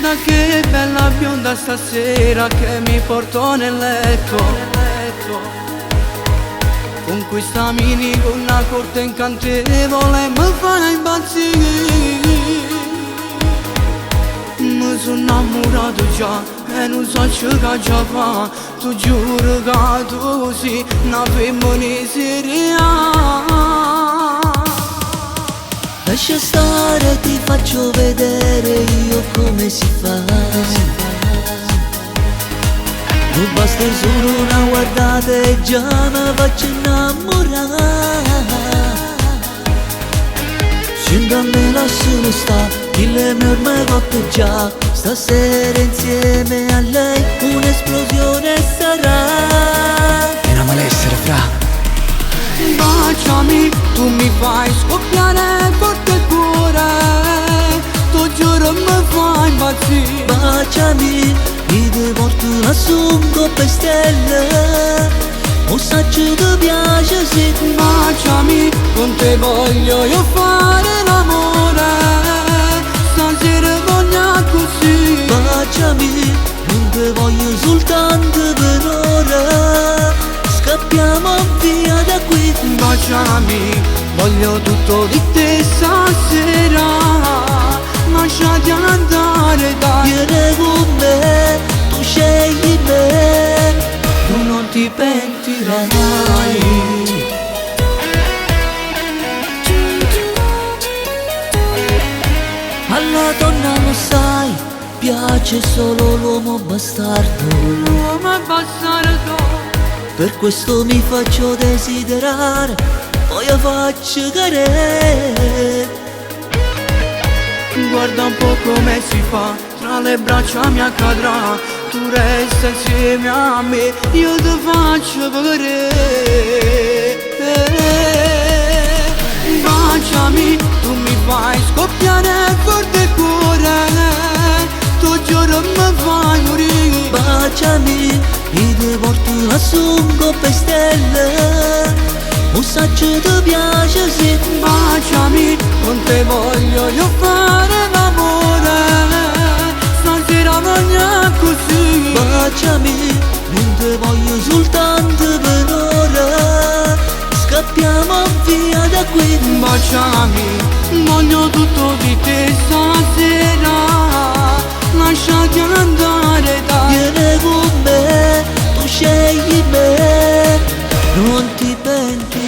Guarda che bella bionda stasera che mi porto nel letto. Con questa minigonna corta e incantevole mi fa impazzire. Mi sono innamorato già e non so ciò che già fa. Tu giuro che tu sei una femmina seria. Lascia stare, ti faccio vedere io come si fa. Non basta solo una guardata e già mi faccio innamorare. Sento a me la solo sta, chi le mie ormai cotte già. Stasera insieme a lei un'esplosione sarà. È una malessere, fra. Baciami, tu mi fai scoppiare forte il cuore. Tu giuro mi fai impazzire. Baciami, mi ti porto lassù un coppe stelle. Un saggio ti piace sì. Baciami, con te voglio io fare l'amore. Stasera voglio così. Baciami, non ti voglio soltanto per ora. Scappiamo via da qui. Baciami, voglio tutto di te stasera. Lasciati andare dai. Vieni con me, tu scegli me. Tu non ti pentirai. Alla donna lo sai, piace solo l'uomo bastardo. L'uomo è bastardo. Per questo mi faccio desiderare, poi la faccio cadere. Guarda un po' come si fa, tra le braccia mi accadrà. Tu resta insieme a me, io ti faccio vedere. Baciami, tu mi fai scoppiare forte il cuore. Tu giuro mi fai morire. Baciami, io ti porto lassù un coppe stelle. Un saggio ti piace sì. Baciami, con te voglio io fare l'amore. Stasera voglio così. Baciami, non ti voglio soltanto per ora. Scappiamo via da qui. Baciami, voglio tutto di te stasera. Lasciati andare dai. Vieni con me, tu scegli me. Non ti penti.